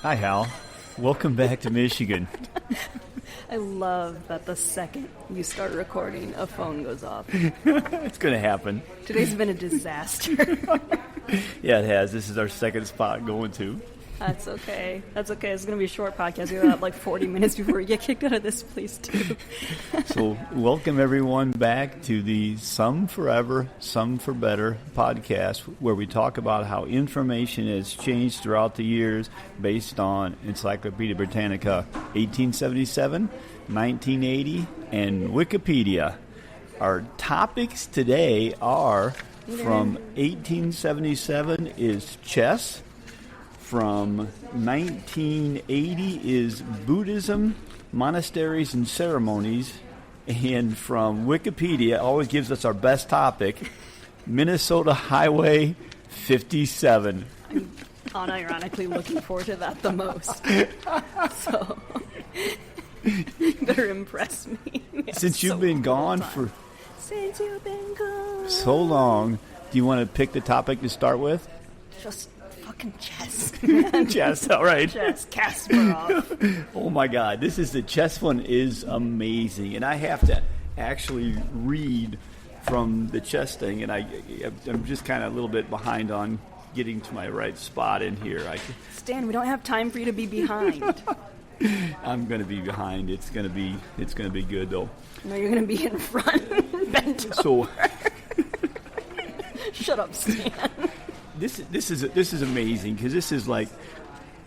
Hi, Hal. Welcome back to Michigan. I love that the second you start recording, a phone goes off. It's going to happen. Today's been a disaster. Yeah, it has. This is our second spot going to. That's okay. That's okay. It's going to be a short podcast. We'll have like 40 minutes before we get kicked out of this place, too. So, welcome everyone back to the Some Forever, Some for Better podcast, where we talk about how information has changed throughout the years based on Encyclopedia Britannica 1877, 1980, and Wikipedia. Our topics today are from 1877 is chess. From 1980 is Buddhism, Monasteries and Ceremonies. And from Wikipedia, always gives us our best topic, Minnesota Highway 57. I'm unironically looking forward to that the most. So, you better impress me. Since you've been gone Since you've been gone so long, do you want to pick the topic to start with? Just fucking chess. Chess, all right. Chess, Kasparov. Oh my God, the chess one is amazing, and I have to actually read from the chess thing, and I'm just kind of a little bit behind on getting to my right spot in here. Stan, we don't have time for you to be behind. I'm going to be behind. It's going to be good though. No, you're going to be in front, bent over. Shut up, Stan. This is amazing, because this is like,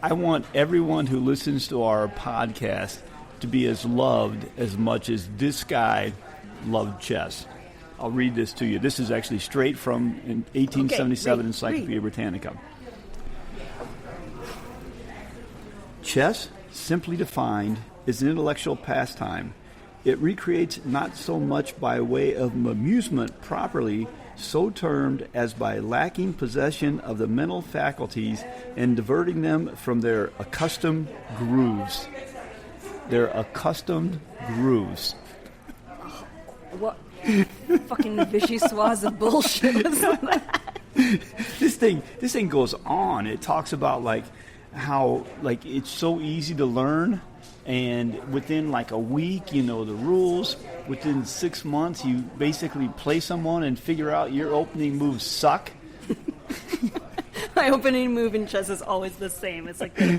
I want everyone who listens to our podcast to be as loved as much as this guy loved chess. I'll read this to you. This is actually straight from 1877 Encyclopedia Britannica. Chess, simply defined, is an intellectual pastime. It recreates not so much by way of amusement properly so termed as by lacking possession of the mental faculties and diverting them from their accustomed grooves. Their accustomed grooves. What fucking vichyssoise bullshit was that? This thing goes on. It talks about how it's so easy to learn, and within like a week you know the rules. Within 6 months you basically play someone and figure out your opening moves suck. My opening move in chess is always the same. It's like the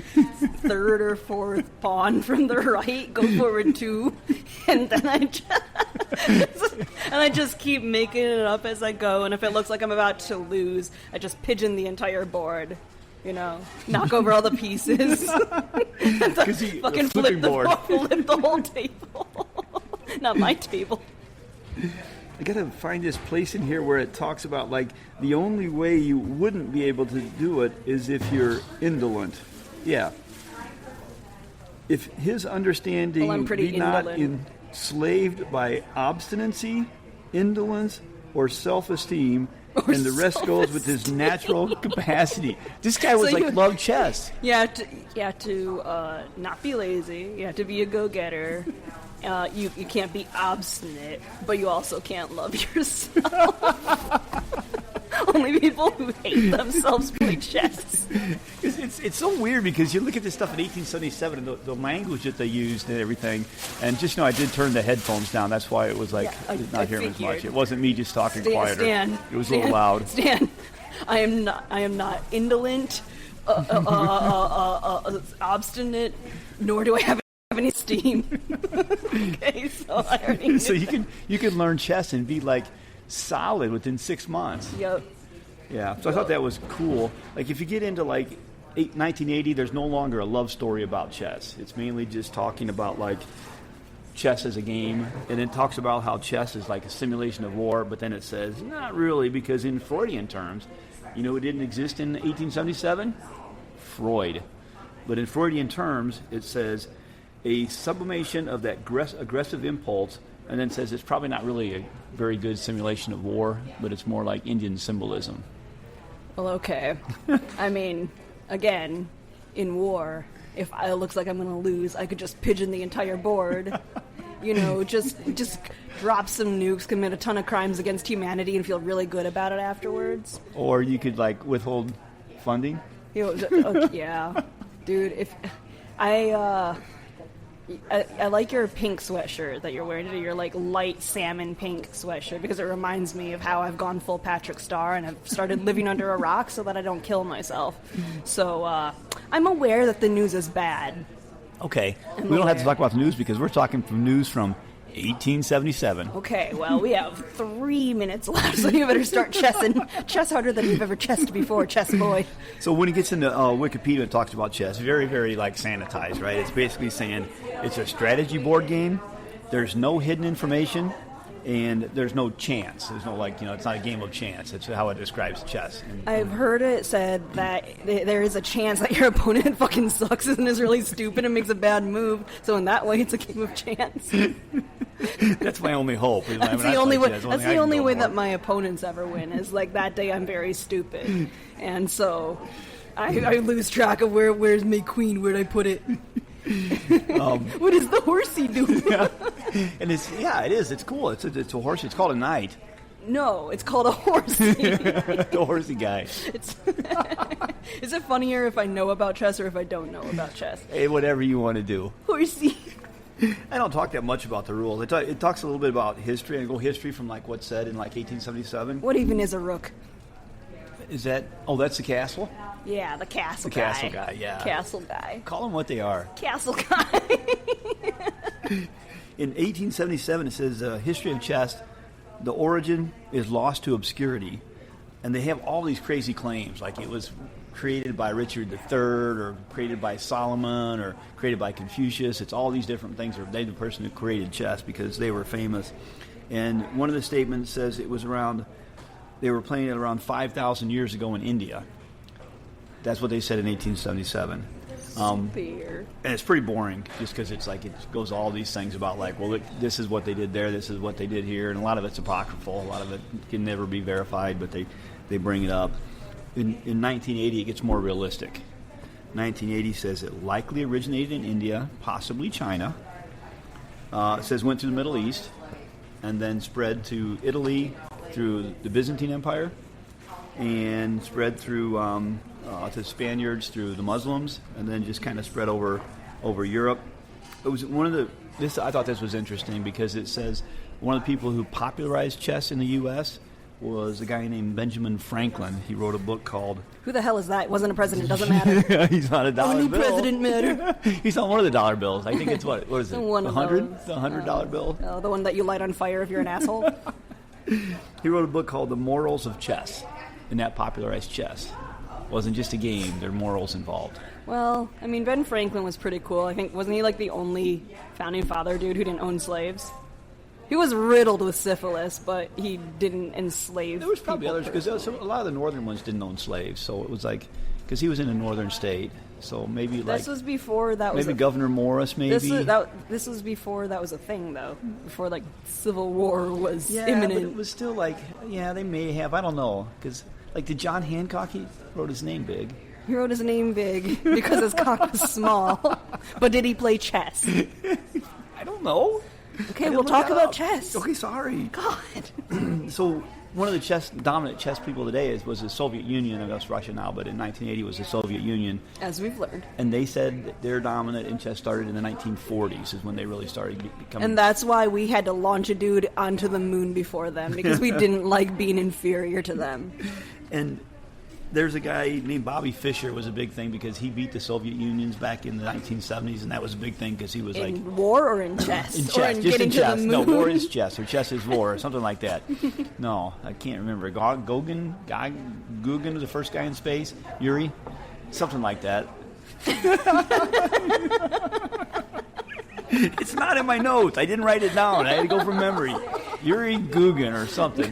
third or fourth pawn from the right, go forward 2, and then I just keep making it up as I go, and if it looks like I'm about to lose, I just pigeon the entire board. You know, knock over all the pieces. Fucking flip the whole table. Not my table. I gotta find this place in here where it talks about the only way you wouldn't be able to do it is if you're indolent. Yeah. If his understanding be not enslaved by obstinacy, indolence, or self-esteem, and the rest goes with his natural capacity. This guy was loved chess. You have to not be lazy. You have to be a go-getter. You can't be obstinate, but you also can't love yourself. Only people who hate themselves play chess. It's so weird, because you look at this stuff in 1877 and the language that they used and everything, and just I did turn the headphones down. That's why it was not hearing as much. It wasn't me just talking quieter. Stan, it was a little loud. Stan, I am not indolent, obstinate, nor do I have any steam. Okay, so I already so you can learn chess and be solid within 6 months. Yep. Yeah, so I thought that was cool. If you get into 1980, there's no longer a love story about chess. It's mainly just talking about chess as a game, and it talks about how chess is like a simulation of war, but then it says not really, because in Freudian terms, it didn't exist in 1877? Freud. But in Freudian terms, it says a sublimation of that aggressive impulse, and then says it's probably not really a very good simulation of war, but it's more like Indian symbolism. Well, okay. I mean, again, in war, if it looks like I'm going to lose, I could just pigeon the entire board. Just drop some nukes, commit a ton of crimes against humanity, and feel really good about it afterwards. Or you could, withhold funding. Yeah. Dude, if I like your pink sweatshirt that you're wearing today, your like light salmon pink sweatshirt, because it reminds me of how I've gone full Patrick Star and I've started living under a rock so that I don't kill myself. So I'm aware that the news is bad. Okay, we don't have to talk about the news because we're talking from news from 1877. Okay, well, we have 3 minutes left, so you better start chessing. Chess harder than you've ever chessed before, chess boy. So when it gets into Wikipedia, it talks about chess. Very, very, like, sanitized, right? It's basically saying it's a strategy board game. There's no hidden information, and there's no chance. There's no, like, it's not a game of chance. It's how it describes chess. I've heard it said that there is a chance that your opponent fucking sucks and is really stupid and makes a bad move, so in that way, it's a game of chance. That's my only hope. That's the only way that my opponents ever win is like that day I'm very stupid, and so I lose track of where's my queen, where'd I put it. What does the horsey do? Yeah. And it is. It's cool. It's a horse. It's called a knight. No, it's called a horsey. The horsey guy. Is it funnier if I know about chess or if I don't know about chess? Hey, whatever you want to do. Horsey. I don't talk that much about the rules. It talks a little bit about history. I go history from like what's said in like 1877. What even is a rook? Is that? Oh, that's the castle. Yeah, the castle guy. guy. The castle guy. Yeah. Castle guy. Call them what they are. Castle guy. In 1877, it says history of chess. The origin is lost to obscurity, and they have all these crazy claims, like it was created by Richard III, or created by Solomon, or created by Confucius. It's all these different things. Or they the person who created chess because they were famous. And one of the statements says it was they were playing it around 5,000 years ago in India. That's what they said in 1877. And it's pretty boring, just because it's like it goes all these things about like, well, look, this is what they did there, this is what they did here, and a lot of it's apocryphal. A lot of it can never be verified, but they bring it up. In 1980, it gets more realistic. 1980 says it likely originated in India, possibly China. It says went through the Middle East, and then spread to Italy through the Byzantine Empire, and spread through to the Spaniards through the Muslims, and then just kind of spread over Europe. It was I thought this was interesting because it says one of the people who popularized chess in the U.S. was a guy named Benjamin Franklin. He wrote a book called... Who the hell is that? Wasn't a president, doesn't matter. He's not a dollar Only bill. President matter. He's on one of the dollar bills. I think it's what is it? One the of 100? those. The $100 bill? Oh, the one that you light on fire if you're an asshole? He wrote a book called The Morals of Chess, and that popularized chess. It wasn't just a game. There are morals involved. Well, I mean, Ben Franklin was pretty cool. I think, wasn't he like the only founding father dude who didn't own slaves? He was riddled with syphilis, but he didn't enslave. There was probably others, because a lot of the northern ones didn't own slaves, so it was like, because he was in a northern state, so maybe like... This was before that was... Maybe Governor Morris, maybe? This was before that was a thing, though. Before, like, Civil War was imminent. Yeah, but it was still like, they may have, I don't know, because, like, did John Hancock, he wrote his name big. He wrote his name big because his cock was small. But did he play chess? I don't know. Okay, we'll talk about chess. Okay, sorry. God. So one of the dominant chess people today was the Soviet Union. I know it's Russia now, but in 1980 was the Soviet Union. As we've learned. And they said that their dominant in chess started in the 1940s is when they really started becoming... And that's why we had to launch a dude onto the moon before them, because we didn't like being inferior to them. And... there's a guy named Bobby Fischer was a big thing because he beat the Soviet Unions back in the 1970s, and that was a big thing because he was in war or in chess? In chess, or in just in chess. The moon? No, war is chess, or chess is war, or something like that. No, I can't remember. Gagarin was the first guy in space. Yuri, something like that. It's not in my notes. I didn't write it down. I had to go from memory. Yuri Gagarin or something.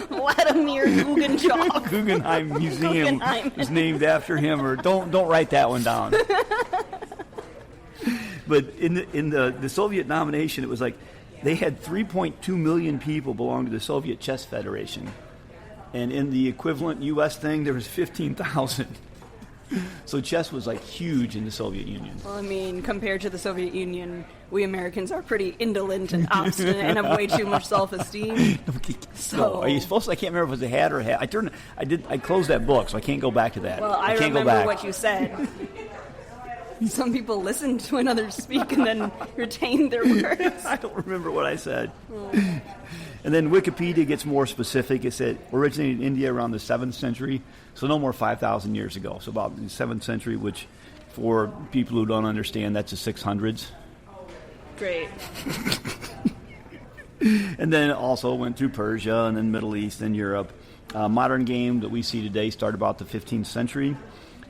Vladimir Guggenchov. Guggenheim Museum is named after him. Or don't write that one down. But in the Soviet nomination, it was like they had 3.2 million people belong to the Soviet Chess Federation, and in the equivalent U.S. thing, there was 15,000. So chess was like huge in the Soviet Union. Well, I mean, compared to the Soviet Union, we Americans are pretty indolent and obstinate and have way too much self-esteem. So, are you supposed to? I can't remember if it was a hat or a hat. I closed that book, so I can't go back to that. Well, I can't remember go back. what you said. Some people listen to another speak and then retain their words. I don't remember what I said. And then Wikipedia gets more specific. It said originated in India around the 7th century, so no more 5,000 years ago. So about the 7th century, which for people who don't understand, that's the 600s. Great. And then it also went through Persia and then Middle East and Europe. Modern game that we see today started about the 15th century.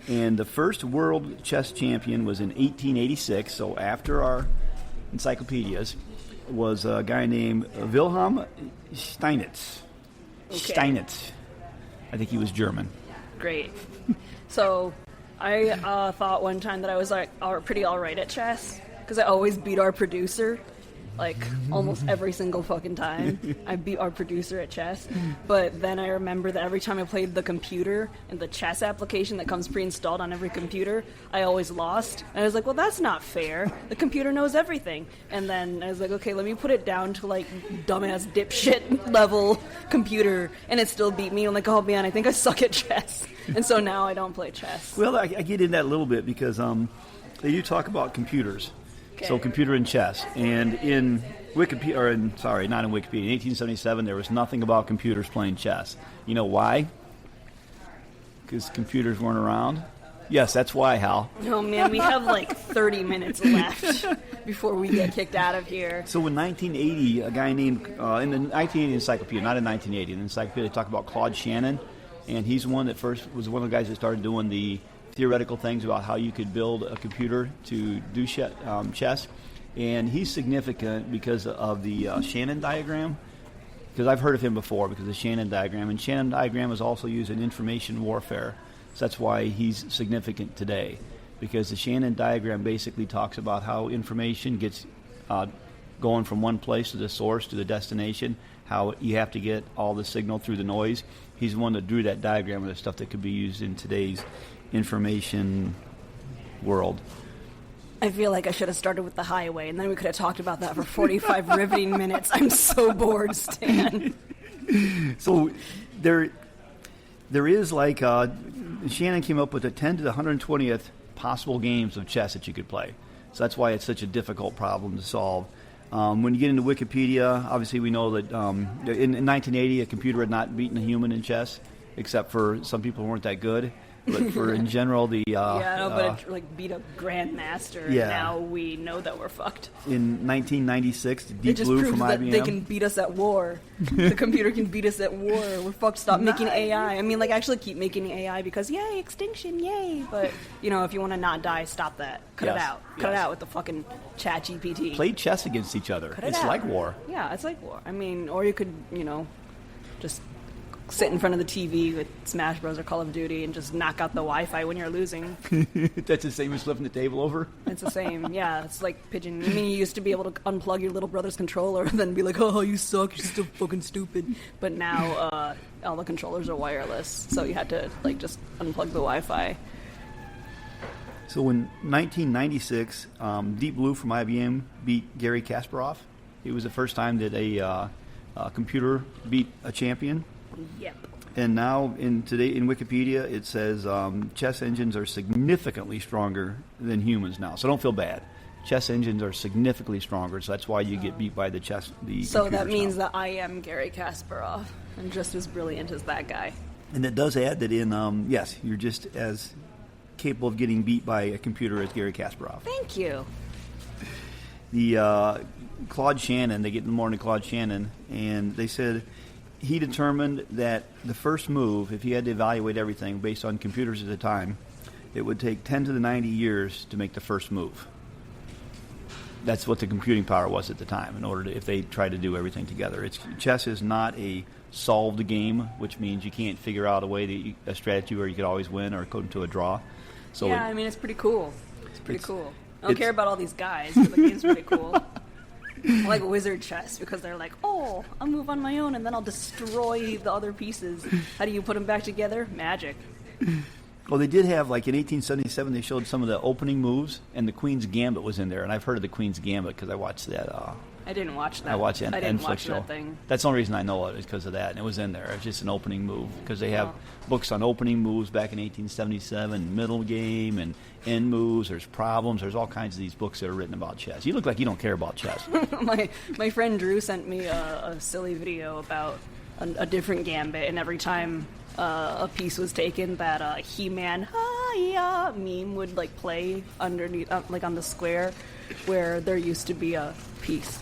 And the first world chess champion was in 1886, so after our encyclopedias, was a guy named Wilhelm Steinitz. Okay. Steinitz. I think he was German. Great. So I thought one time that I was like pretty all right at chess because I always beat our producer. Like, almost every single fucking time. I beat our producer at chess. But then I remember that every time I played the computer and the chess application that comes pre-installed on every computer, I always lost. And I was like, well, that's not fair. The computer knows everything. And then I was like, okay, let me put it down to, like, dumbass dipshit level computer. And it still beat me. I'm like, oh, man, I think I suck at chess. And so now I don't play chess. Well, I get in that a little bit because they do talk about computers. Okay. So computer and chess. And in Wikipedia, not in Wikipedia, in 1877 there was nothing about computers playing chess. You know why? Because computers weren't around? Yes, that's why, Hal. Oh, man, we have like 30 minutes left before we get kicked out of here. So in 1980, a guy named, in the 1980 encyclopedia, not in 1980, in the encyclopedia they talk about Claude Shannon, and he's one that first was one of the guys that started doing the theoretical things about how you could build a computer to do chess. And he's significant because of the Shannon diagram, because I've heard of him before because of the Shannon diagram. And Shannon diagram is also used in information warfare. So that's why he's significant today, because the Shannon diagram basically talks about how information gets going from one place to the source to the destination, how you have to get all the signal through the noise. He's the one that drew that diagram of the stuff that could be used in today's information world. I feel like I should have started with the highway, and then we could have talked about that for 45 riveting minutes. I'm so bored, Stan. So there is like Shannon came up with a 10 to the 120th possible games of chess that you could play. So that's why it's such a difficult problem to solve. When you get into Wikipedia, obviously we know that in 1980 a computer had not beaten a human in chess, except for some people who weren't that good. But for in general, the but it beat a grandmaster. Yeah. And now we know that we're fucked. In 1996, It Deep just Blue proves from that IBM. they can beat us at war. The computer can beat us at war. We're fucked. Stop making AI. I mean, like, actually keep making AI because yay, extinction, yay. But if you want to not die, stop that. Cut it Yes. out. Cut it out with the fucking Chat GPT. Play chess against each other. Cut it It's out. like war. Yeah, it's like war. I mean, or you could, just sit in front of the TV with Smash Bros. Or Call of Duty and just knock out the Wi-Fi when you're losing. That's the same as flipping the table over. It's the same. Yeah, it's like pigeon. I mean, you used to be able to unplug your little brother's controller and then be like, oh, you suck, you're still fucking stupid. But now all the controllers are wireless, so you had to just unplug the Wi-Fi. So in 1996, Deep Blue from IBM beat Gary Kasparov. It was the first time that a computer beat a champion. Yep. And now today in Wikipedia it says chess engines are significantly stronger than humans now. So don't feel bad. Chess engines are significantly stronger, so that's why you get beat by the So that means now. that I am Gary Kasparov. I'm just as brilliant as that guy. And it does add that in yes, you're just as capable of getting beat by a computer as Gary Kasparov. Thank you. The Claude Shannon, they get more into Claude Shannon, and they said he determined that the first move, if he had to evaluate everything based on computers at the time, it would take 10 to the 90 years to make the first move. That's what the computing power was at the time. If they tried to do everything together, chess is not a solved game, which means you can't figure out a strategy where you could always win or go to a draw. So yeah, I mean, it's pretty cool. It's pretty cool. I don't care about all these guys, but the game's pretty cool. I like wizard chess because they're like, oh, I'll move on my own and then I'll destroy the other pieces. How do you put them back together? Magic. Well, they did have, like in 1877, they showed some of the opening moves, and the Queen's Gambit was in there. And I've heard of the Queen's Gambit because I watched that. I didn't watch that. I watched the I didn't Netflix watch show. that thing. That's the only reason I know it is because of that, and it was in there. It was just an opening move because they have books on opening moves back in 1877, middle game, and end moves. There's problems. There's all kinds of these books that are written about chess. You look like you don't care about chess. My friend Drew sent me a silly video about a different gambit, and every time a piece was taken, that He-Man hi-ya meme would like play underneath, like on the square where there used to be a piece.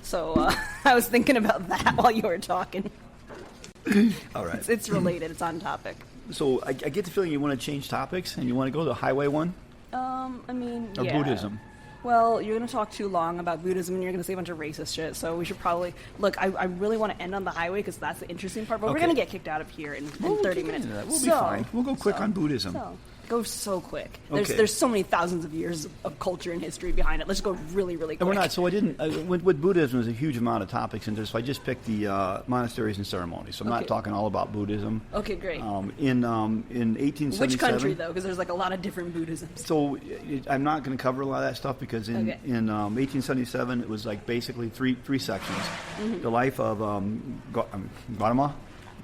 So I was thinking about that while you were talking. All right. It's related. It's on topic. So I get the feeling you want to change topics and you want to go to the highway one? I mean, or yeah. Buddhism? Well, you're going to talk too long about Buddhism and you're going to say a bunch of racist shit, so we should probably... Look, I really want to end on the highway because that's the interesting part, but we're going to get kicked out of here in 30 minutes. We'll be fine. We'll go quick on Buddhism. Go so quick. Okay. There's so many thousands of years of culture and history behind it. Let's go really, really quick. And we're not, so I didn't, with Buddhism, there's a huge amount of topics in there, so I just picked the Monasteries and Ceremonies. So I'm not talking all about Buddhism. Okay, great. In 1877. Which country, though? Because there's like a lot of different Buddhisms. So I'm not going to cover a lot of that stuff because in 1877 it was like basically three sections. Mm-hmm. The life of Gautama.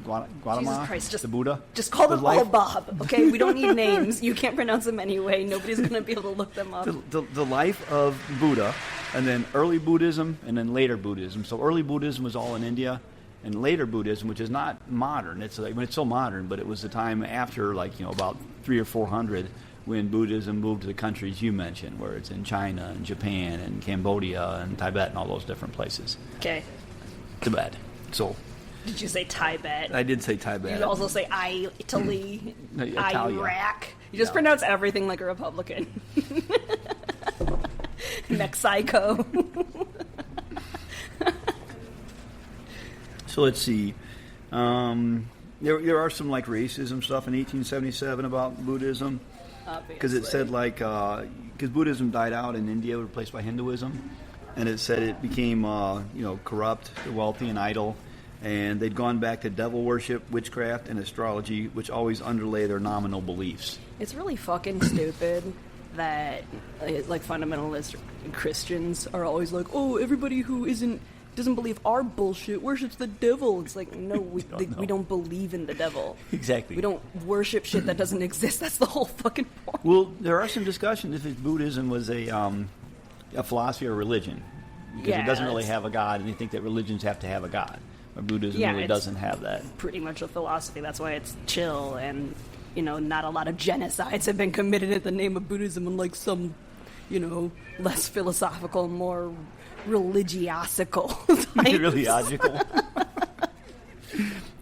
Jesus Christ, the Buddha. Just call them all Bob, okay? We don't need names. You can't pronounce them anyway. Nobody's going to be able to look them up. The life of Buddha, and then early Buddhism, and then later Buddhism. So early Buddhism was all in India, and later Buddhism, which is not modern. It's so modern, but it was the time after, about 300 or 400 when Buddhism moved to the countries you mentioned, where it's in China and Japan and Cambodia and Tibet and all those different places. Okay. Tibet. So... Did you say Tibet? I did say Tibet. You also say Italy, Italia. Iraq. You just pronounce everything like a Republican. Mexico. So let's see. There are some racism stuff in 1877 about Buddhism. Because it said because Buddhism died out in India, replaced by Hinduism, and it said it became corrupt, wealthy, and idle. And they'd gone back to devil worship, witchcraft, and astrology, which always underlay their nominal beliefs. It's really fucking stupid that fundamentalist Christians are always like, oh, everybody who doesn't believe our bullshit worships the devil. It's like, no, we don't believe in the devil. Exactly. We don't worship shit that doesn't exist. That's the whole fucking point. Well, there are some discussions if Buddhism was a philosophy or religion. Because it doesn't really have a god, and they think that religions have to have a god. Or Buddhism really doesn't have that. Pretty much a philosophy. That's why it's chill, and not a lot of genocides have been committed in the name of Buddhism, unlike some, less philosophical, more religiosical types. Religiosical.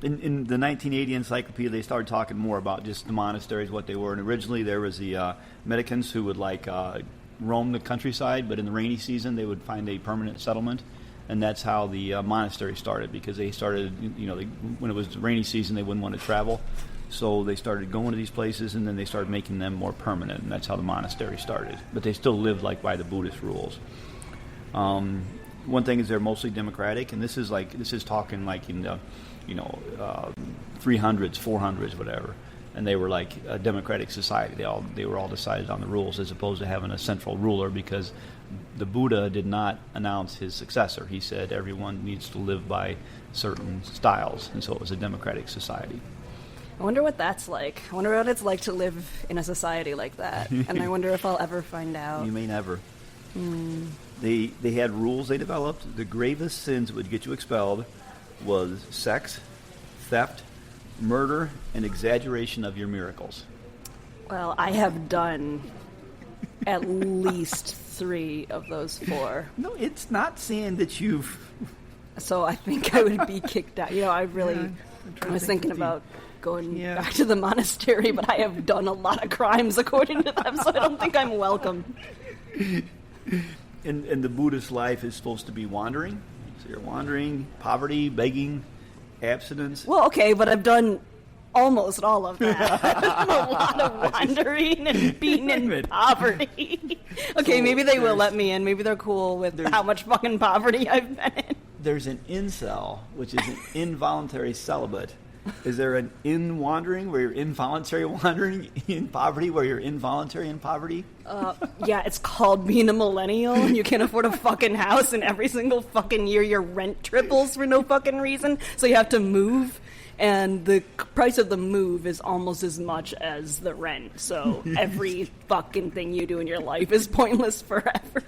In the 1980 encyclopedia, they started talking more about just the monasteries, what they were. And originally there was the Mendicants who would roam the countryside, but in the rainy season they would find a permanent settlement. And that's how the monastery started, because they started, when it was the rainy season, they wouldn't want to travel. So they started going to these places, and then they started making them more permanent, and that's how the monastery started. But they still lived by the Buddhist rules. One thing is they're mostly democratic, and this is talking in the, 300s, 400s, whatever. And they were like a democratic society. They were all decided on the rules, as opposed to having a central ruler, because the Buddha did not announce his successor. He said everyone needs to live by certain styles, and so it was a democratic society. I wonder what that's like. I wonder what it's like to live in a society like that. And I wonder if I'll ever find out. You may never. They had rules they developed. The gravest sins that would get you expelled was sex, theft, murder, and exaggeration of your miracles. Well, I have done at least 3 of those 4. No, it's not saying that you've... So I think I would be kicked out. I was thinking about going back to the monastery, but I have done a lot of crimes according to them, so I don't think I'm welcome. And the Buddhist life is supposed to be wandering. So you're wandering, poverty, begging, abstinence. Well, okay, but I've done almost all of that. A lot of wandering and being in poverty. Okay, so maybe they will let me in. Maybe they're cool with how much fucking poverty I've been in. There's an incel, which is an involuntary celibate, Is there an in-wandering where you're involuntary wandering in poverty, where you're involuntary in poverty? Yeah, it's called being a millennial, and you can't afford a fucking house, and every single fucking year your rent triples for no fucking reason, so you have to move, and the price of the move is almost as much as the rent, so every fucking thing you do in your life is pointless forever.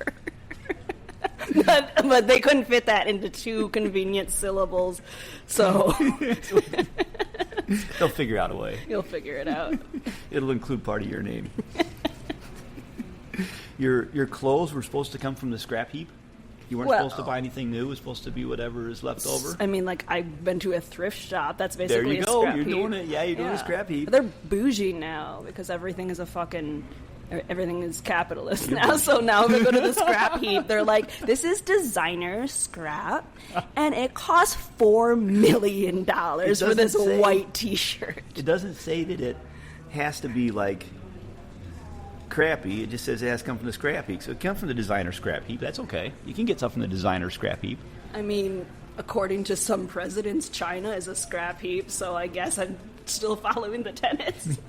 But they couldn't fit that into 2 convenient syllables, so... They'll figure out a way. You'll figure it out. It'll include part of your name. Your clothes were supposed to come from the scrap heap? You weren't supposed to buy anything new. It was supposed to be whatever is left over? I mean, like, I've been to a thrift shop. That's basically a scrap heap. There you go. You're doing it. Yeah, you're doing a scrap heap. They're bougie now because everything is everything is capitalist now. So now they go to the scrap heap. They're like, this is designer scrap, and it costs $4 million for this white T-shirt. It doesn't say that it has to be like crappy. It just says it has to come from the scrap heap. So it comes from the designer scrap heap. That's okay. You can get stuff from the designer scrap heap. I mean, according to some presidents, China is a scrap heap. So I guess I'm still following the tenets.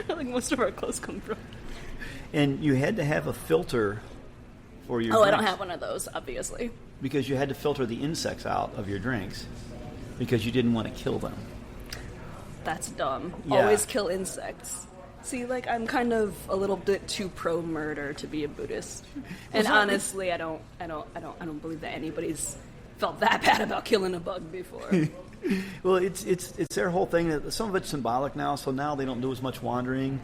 Like most of our clothes come from. And you had to have a filter for your drinks. I don't have one of those, obviously. Because you had to filter the insects out of your drinks. Because you didn't want to kill them. That's dumb. Yeah. Always kill insects. See, like, I'm kind of a little bit too pro-murder to be a Buddhist. And honestly, I don't believe that anybody's felt that bad about killing a bug before. Well, it's their whole thing. That some of it's symbolic now, so now they don't do as much wandering.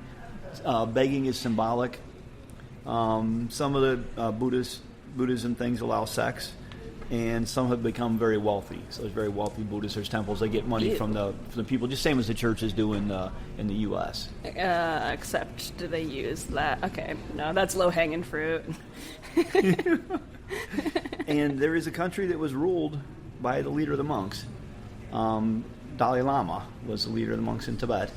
Begging is symbolic. Some of the Buddhism things allow sex, and some have become very wealthy. So there's very wealthy Buddhists. There's temples. They get money from the people, just same as the churches do in the U.S. Except do they use that? Okay, no, that's low-hanging fruit. And there is a country that was ruled by the leader of the monks. Dalai Lama was the leader of the monks in Tibet,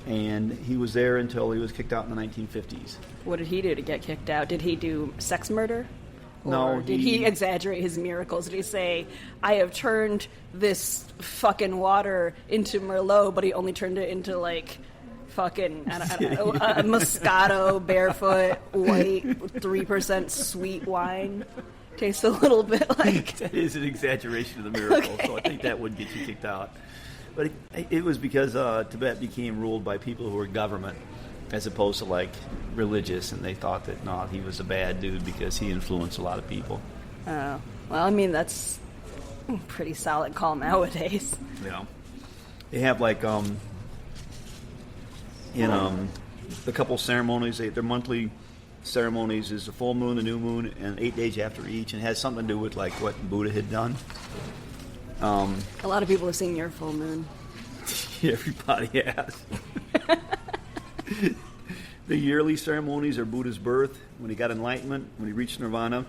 and he was there until he was kicked out in the 1950s. What did he do to get kicked out? Did he do sex murder? No. Or did he exaggerate his miracles? Did he say, I have turned this fucking water into Merlot, but he only turned it into, like, fucking, I don't know, a Moscato, barefoot, white, 3% sweet wine? Tastes a little bit like... That is an exaggeration of the miracle, okay. So I think that would get you kicked out. But it was because Tibet became ruled by people who were government as opposed to, like, religious, and they thought that, no, he was a bad dude because he influenced a lot of people. Oh. Well, I mean, that's a pretty solid call nowadays. Yeah. They have, like, a couple ceremonies, their monthly ceremonies is the full moon, the new moon, and 8 days after each, and it has something to do with, like, what Buddha had done. A lot of people have seen your full moon. Everybody has. The yearly ceremonies are Buddha's birth, when he got enlightenment, when he reached nirvana,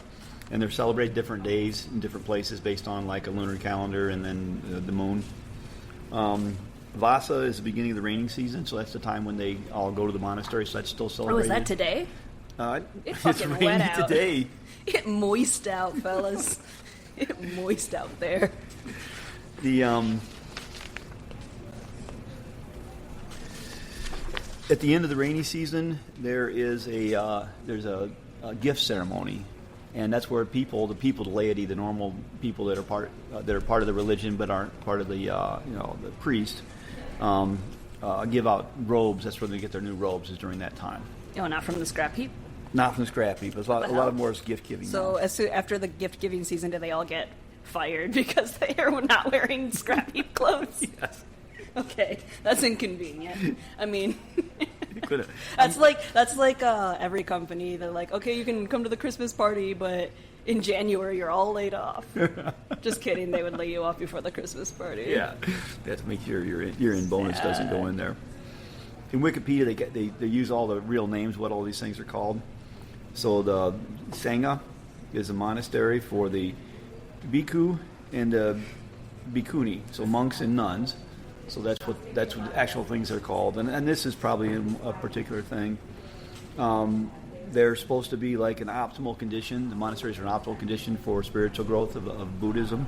and they're celebrated different days in different places based on, like, a lunar calendar and then the moon. Vasa is the beginning of the raining season, so that's the time when they all go to the monastery, so that's still celebrated. Oh, is that today? It's raining today. Get moist out, fellas. Get moist out there. At the end of the rainy season, there is there's a gift ceremony, and that's where the laity, the normal people that are part of the religion but aren't part of the the priest, give out robes. That's where they get their new robes, is during that time. Oh, not from the scrap heap? Not from the scrap heap. There's a lot of more gift giving. So after the gift giving season, do they all get fired because they are not wearing scrap heap clothes? Yes. Okay, that's inconvenient. I mean, that's like every company. They're like, okay, you can come to the Christmas party, but in January you're all laid off. Just kidding. They would lay you off before the Christmas party. Yeah, they have to make sure your in bonus doesn't go in there. In Wikipedia, they use all the real names, what all these things are called. So the Sangha is a monastery for the bhikkhu and the bhikkhuni, so monks and nuns. So that's what the actual things are called. And this is probably a particular thing. They're supposed to be like an optimal condition. The monasteries are an optimal condition for spiritual growth of Buddhism.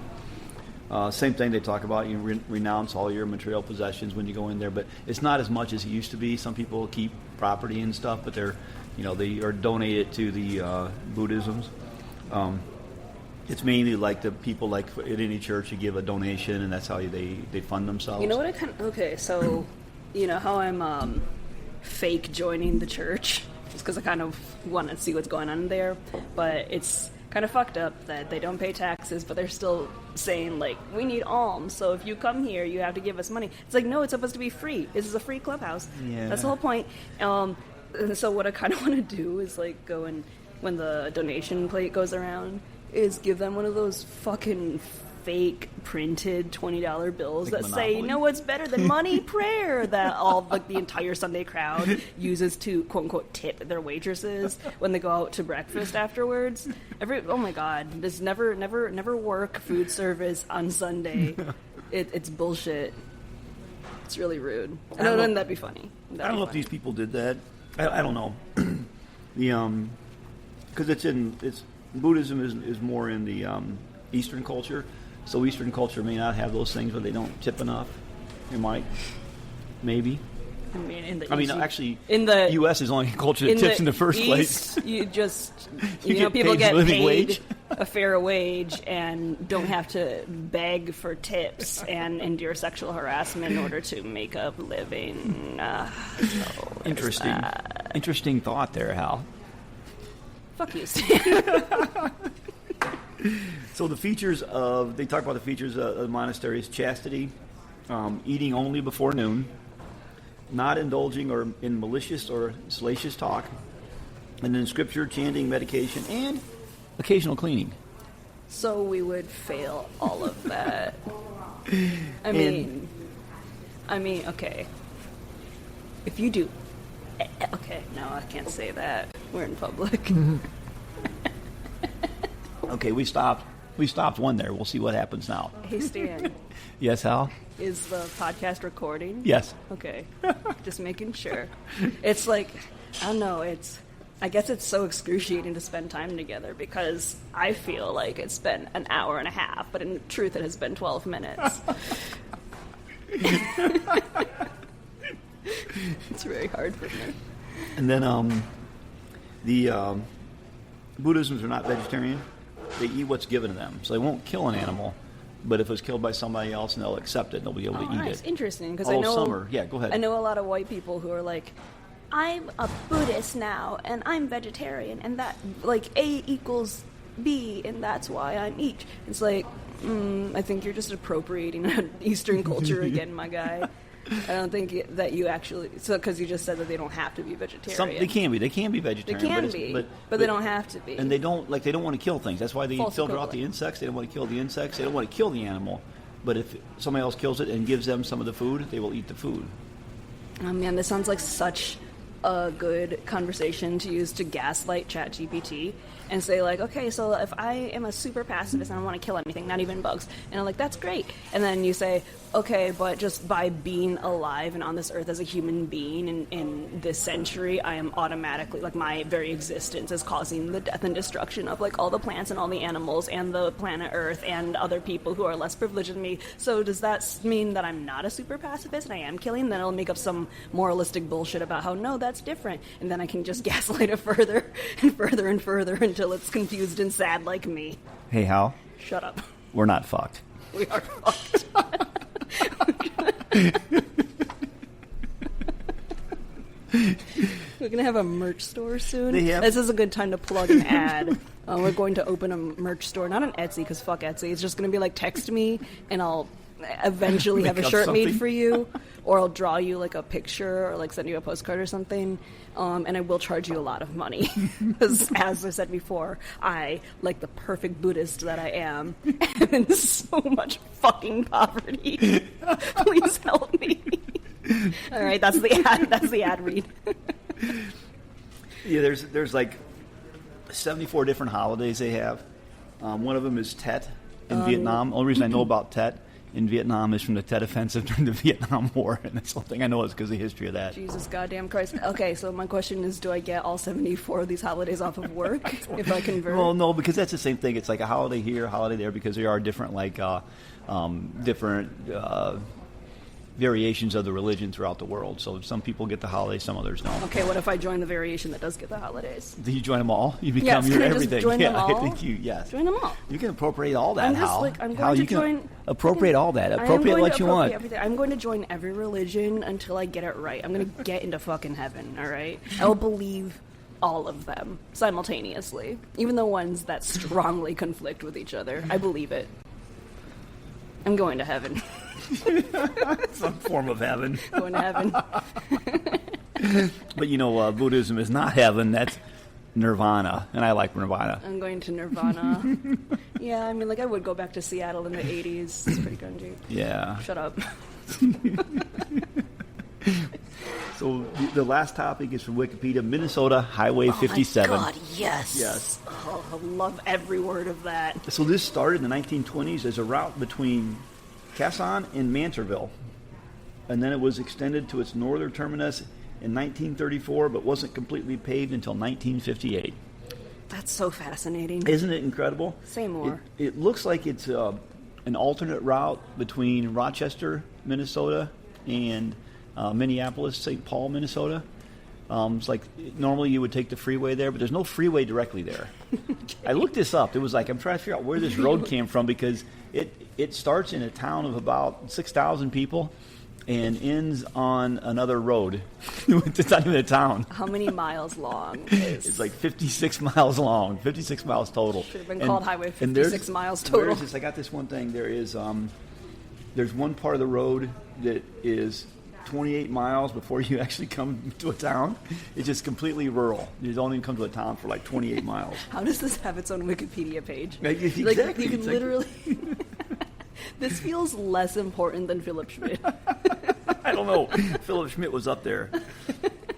Same thing they talk about. You renounce all your material possessions when you go in there, but it's not as much as it used to be. Some people keep property and stuff, but they are donated to the Buddhisms. It's mainly like the people, like at any church, you give a donation, and that's how they fund themselves. You know what okay, so you know how I'm fake joining the church just because I kind of want to see what's going on there, but it's kind of fucked up that they don't pay taxes, but they're still saying, like, we need alms, so if you come here, you have to give us money. It's like, no, it's supposed to be free. This is a free clubhouse. Yeah. That's the whole point. So what I kind of want to do is, like, go and, when the donation plate goes around, is give them one of those fucking fake printed $20 bills like that Monopoly? say, you know what's better than money? Prayer, that all, like, the entire Sunday crowd uses to, quote-unquote, tip their waitresses when they go out to breakfast afterwards. Oh my God, this never work food service on Sunday. It's bullshit. It's really rude. And wouldn't that be funny? I don't know if these people did that. I don't know. Because Buddhism is more in the Eastern culture, so Eastern culture may not have those things, but they don't tip enough. It might, maybe. Actually, in the U.S. is only a culture that tips in the first place. You just, you people get paid wage. a fair wage and don't have to beg for tips and endure sexual harassment in order to make a living. Interesting thought there, Hal. Fuck you, Stan. So they talk about the features of the monastery is chastity, eating only before noon, not indulging or in malicious or salacious talk, and then scripture, chanting, medication, and occasional cleaning. So we would fail all of that. I mean, okay. If you do... Okay, no, I can't say that. We're in public. Okay, we stopped one there. We'll see what happens now. Hey, Stan. Yes, Hal? Is the podcast recording? Yes. Okay. Just making sure. It's like, I don't know, I guess it's so excruciating to spend time together because I feel like it's been an hour and a half, but in truth it has been 12 minutes. It's very hard for me. And then the Buddhisms are not vegetarian. They eat what's given to them. So they won't kill an animal, but if it's killed by somebody else, and they'll accept it, and they'll be able to eat nice. it. Interesting, because Yeah, go ahead. I know a lot of white people who are like, I'm a Buddhist now, and I'm vegetarian, and that, like, A equals B, and that's why I'm each. It's like, I think you're just appropriating Eastern culture again, my guy. I don't think that you actually... because you just said that they don't have to be vegetarian. They can be. They can be vegetarian. But they don't have to be. And they don't want to kill things. That's why they filter out the insects. They don't want to kill the insects. They don't want to kill the animal. But if somebody else kills it and gives them some of the food, they will eat the food. Oh, man, this sounds like such a good conversation to use to gaslight ChatGPT and say, like, okay, so if I am a super pacifist and I don't want to kill anything, not even bugs, and I'm like, that's great. And then you say, okay, but just by being alive and on this earth as a human being in this century, I am automatically, like, my very existence is causing the death and destruction of, like, all the plants and all the animals and the planet Earth and other people who are less privileged than me. So does that mean that I'm not a super pacifist and I am killing? Then I'll make up some moralistic bullshit about how, no, that's different. And then I can just gaslight it further and further and further until it's confused and sad like me. Hey, Hal? Shut up. We're not fucked. We are fucked. We're going to have a merch store soon. This is a good time to plug an ad. We're going to open a merch store, not on Etsy, because fuck Etsy. It's just going to be like, text me, and I'll eventually have a shirt made for you, or I'll draw you like a picture, or like send you a postcard or something, and I will charge you a lot of money. Because, as I said before, I, like the perfect Buddhist that I am, am in so much fucking poverty. Please help me. All right, that's the ad. That's the ad read. Yeah, there's like 74 different holidays they have. One of them is Tet in Vietnam. The only reason I know about Tet in Vietnam is from the Tet Offensive during the Vietnam War, and that's the only thing I know is because of the history of that. Jesus goddamn Christ. Okay, so my question is, do I get all 74 of these holidays off of work if I convert? Well, no, because that's the same thing. It's like a holiday here, a holiday there, because there are different, variations of the religion throughout the world. So some people get the holidays, some others don't. Okay, what if I join the variation that does get the holidays? Do you join them all? You become your everything. Just join them all? I think yes. Join them all. You can appropriate all that. I'm just Hal. like, I'm Hal, going to join. Appropriate all that. Appropriate what you want. Everything. I'm going to join every religion until I get it right. I'm going to get into fucking heaven, all right? I will believe all of them simultaneously, even the ones that strongly conflict with each other. I believe it. I'm going to heaven. Some form of heaven. Going to heaven. But Buddhism is not heaven. That's nirvana, and I like nirvana. I'm going to nirvana. Yeah, I mean, I would go back to Seattle in the 80s. It's pretty grungy. Yeah. Shut up. So the last topic is from Wikipedia, Minnesota Highway 57. Oh my God, yes. Yes. Oh, I love every word of that. So this started in the 1920s as a route between Casson and Mantorville. And then it was extended to its northern terminus in 1934, but wasn't completely paved until 1958. That's so fascinating. Isn't it incredible? Say more. It looks like it's an alternate route between Rochester, Minnesota, and Minneapolis, St. Paul, Minnesota. It's like normally you would take the freeway there, but there's no freeway directly there. Okay. I looked this up. It was like I'm trying to figure out where this road came from because it starts in a town of about 6,000 people and ends on another road. It's not even a town. How many miles long? It's like 56 miles long, 56 miles total. Should have been called Highway 56 miles total. I got this one thing. There's one part of the road that is 28 miles before you actually come to a town. It's just completely rural. You don't even come to a town for like 28 miles. How does this have its own Wikipedia page? Exactly. Like you can literally... This feels less important than Philip Schmidt. I don't know. Philip Schmidt was up there.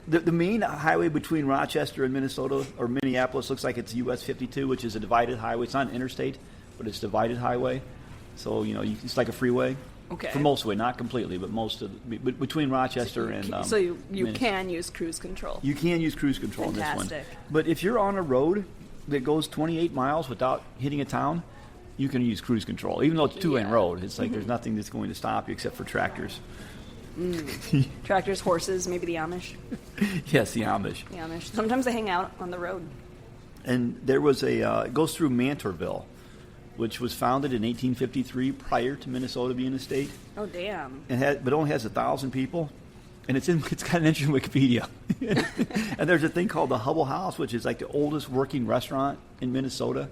The main highway between Rochester and Minnesota, or Minneapolis, looks like it's US 52, which is a divided highway. It's not an interstate, but it's a divided highway. So, it's like a freeway. Okay. For most of the way, not completely, but most of between Rochester and... So you can use cruise control. You can use cruise control Fantastic. in this one. But if you're on a road that goes 28 miles without hitting a town, you can use cruise control. Even though it's a two-lane road, it's like there's nothing that's going to stop you except for tractors. Tractors, horses, maybe the Amish. Yes, the Amish. The Amish. Sometimes they hang out on the road. And there was it goes through Mantorville, which was founded in 1853 prior to Minnesota being a state. Oh, damn. But only has 1,000 people. And it's got an entry in Wikipedia. And there's a thing called the Hubble House, which is like the oldest working restaurant in Minnesota.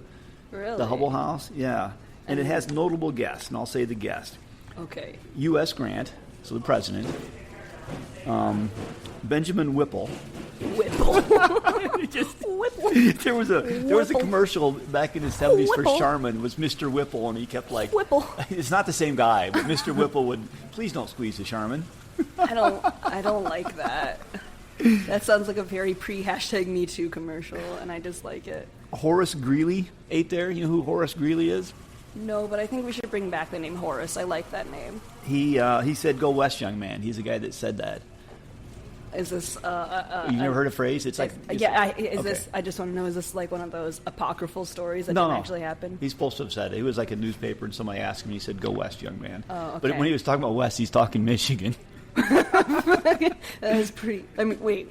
Really? The Hubble House, yeah. And it has notable guests, and I'll say the guest. Okay. U.S. Grant, so the president. Benjamin Whipple. Whipple. Whipple. There was a commercial back in the 70s for Charmin. It was Mr. Whipple, and he kept like... Whipple. It's not the same guy, but Mr. Whipple would... Please don't squeeze the Charmin. I don't like that. That sounds like a very pre-#MeToo commercial, and I dislike it. Horace Greeley ate there. You know who Horace Greeley is? No, but I think we should bring back the name Horace. I like that name. He said, "Go west, young man." He's the guy that said that. Is this... you never heard a phrase? It's like... This... I just want to know, is this like one of those apocryphal stories that didn't actually happen? He's supposed to have said it. He was like a newspaper, and somebody asked him, he said, "Go west, young man." Oh, okay. But when he was talking about west, he's talking Michigan. That is pretty... I mean, wait.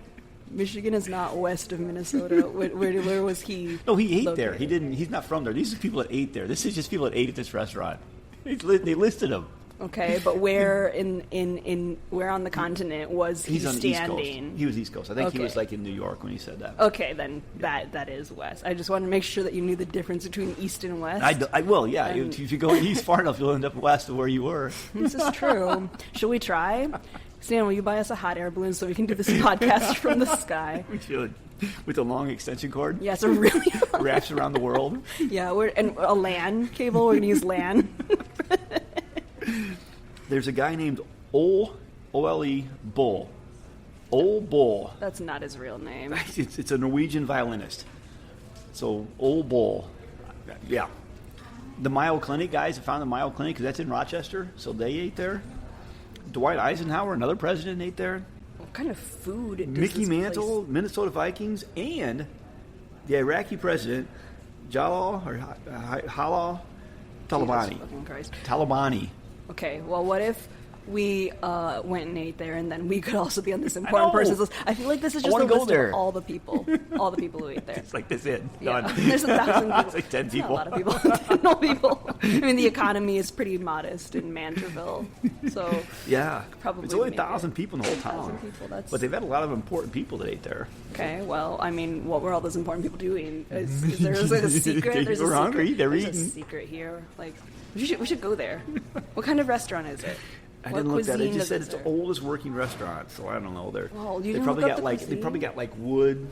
Michigan is not west of Minnesota. Where was he? No, he ate located? there. He didn't. He's not from there. These are people that ate there. This is just people that ate at this restaurant. They listed him. Okay, but where where on the continent was he on standing? The East Coast. He was East Coast. I think he was like in New York when he said that. Okay, then that is west. I just wanted to make sure that you knew the difference between east and west. I will, yeah. If you go east far enough, you'll end up west of where you were. This is true. Should we try? Stan, will you buy us a hot air balloon so we can do this podcast from the sky? We should. With a long extension cord? Yes, a really long... Wraps around the world? Yeah, and a LAN cable. We're going to use LAN. There's a guy named O-L-E Bull. Ole Bull. That's not his real name. It's a Norwegian violinist. So, Ole Bull. Yeah. The Mayo Clinic guys that found the Mayo Clinic, because that's in Rochester, so they ate there. Dwight Eisenhower, another president, ate there. What kind of food does Mickey this Mantle, place... Minnesota Vikings, and the Iraqi president, Jalal or Halal Talabani. Jesus fucking Christ. Talabani. Okay, well, what if we went and ate there, and then we could also be on this important person's list? I feel like this is just a list of all the people who ate there. It's like this it. Yeah. Done. There's 1,000 people. It's like 10 It's people. not a lot of people. 10 people. I mean, the economy is pretty modest in Mantorville, so Yeah. probably It's only maybe 1,000 people in the whole 1,000 town. people. That's But they've had a lot of important people that ate there. okay. Well, I mean, what were all those important people doing? Is there like a secret? They were hungry. They were There's eating. a secret here. Like, we should go there. What kind of restaurant is it? I What didn't look at it. It cuisine just said does it's it the serve? oldest working restaurant, so I don't know. Well, you They didn't probably look up got the like they cuisine? probably got like wood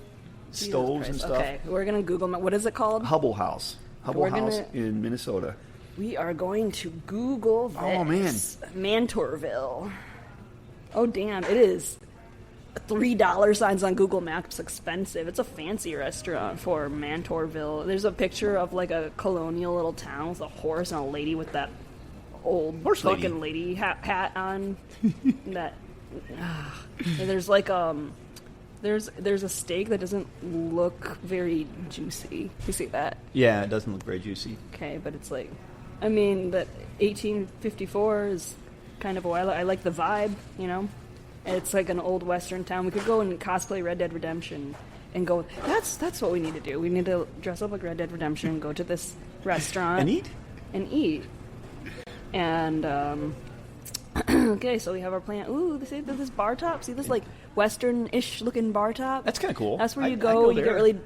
Jesus stoves Christ. and stuff. Okay, we're gonna Google. What is it called? Hubble House. Hubble We're House gonna- in Minnesota. We are going to Google this. Oh, man. Mantorville. Oh damn! It is $3 signs on Google Maps. Expensive. It's a fancy restaurant for Mantorville. There's a picture of like a colonial little town with a horse and a lady with that old Horse lady. fucking lady hat on. That. And there's like there's a steak that doesn't look very juicy. You see that? Yeah, it doesn't look very juicy. Okay, but it's like, I mean, that 1854 is kind of a while. I like the vibe, you know. It's like an old western town. We could go and cosplay Red Dead Redemption, and go. That's what we need to do. We need to dress up like Red Dead Redemption, go to this restaurant And eat? And okay, so we have our plan. Ooh, see this bar top. See this like western-ish looking bar top. That's kind of cool. That's where you I'd go. You there. get really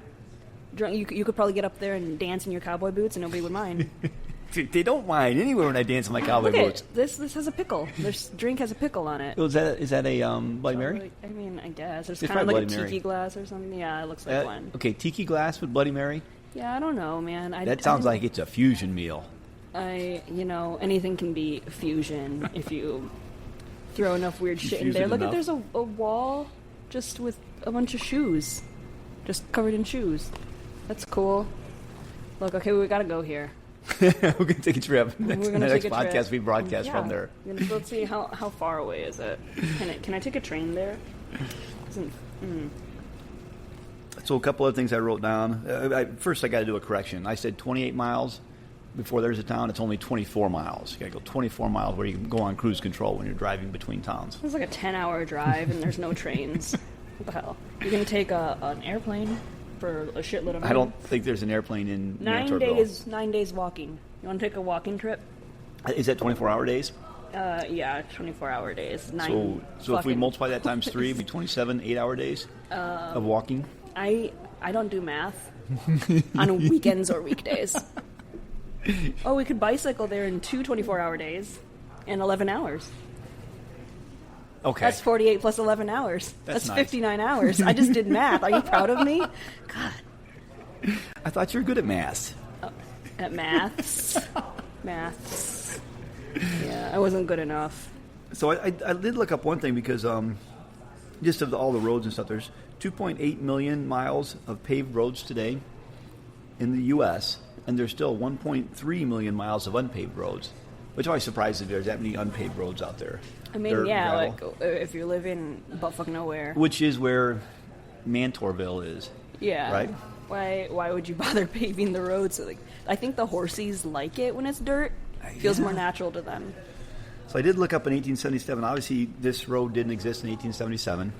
drunk. You could probably get up there and dance in your cowboy boots, and nobody would mind. They don't mind anywhere when I dance in my cowboy Look at boots. this has a pickle. This drink has a pickle on it. Oh, is that a Bloody Mary? I mean, I guess there's It's kind of like a probably Bloody tiki Mary. glass or something. Yeah, it looks like one. Okay, tiki glass with Bloody Mary. Yeah, I don't know, man. That sounds like it's a fusion meal. Anything can be fusion if you throw enough weird shit in fuse there. it Look, enough. there's a wall just with a bunch of shoes, just covered in shoes. That's cool. Look, okay, we gotta go here. We're gonna take a trip. We're Next gonna take a podcast trip. we broadcast Yeah. from there. Let's see how far away is it. Can I take a train there? So a couple of things I wrote down. First, I got to do a correction. I said 28 miles before there's a town. It's only 24 miles. You got to go 24 miles where you can go on cruise control when you're driving between towns. It's like a 10-hour drive and there's no trains. What the hell? You're gonna take an airplane for a shitload of money? I don't think there's an airplane in 9 Mantorville. 9 days walking. You want to take a walking trip? Is that 24-hour days? Yeah, 24-hour days. So if we multiply that times 3, it'd be 27 8-hour days of walking. I don't do math on weekends or weekdays. Oh, we could bicycle there in 2 24-hour days and 11 hours. Okay. That's 48 plus 11 hours. That's nice. 59 hours. I just did math. Are you proud of me? God. I thought you were good at math. At maths. Yeah, I wasn't good enough. So I did look up one thing because just of all the roads and stuff, there's 2.8 million miles of paved roads today in the U.S., and there's still 1.3 million miles of unpaved roads, which always surprises me there's that many unpaved roads out there. I mean, Dirt, yeah, gravel. like if you live in buttfuck nowhere. Which is where Mantorville is. Yeah. Right? Why would you bother paving the roads? So, like, I think the horsies like it when it's dirt. Feels more natural to them. So I did look up in 1877. Obviously, this road didn't exist in 1877.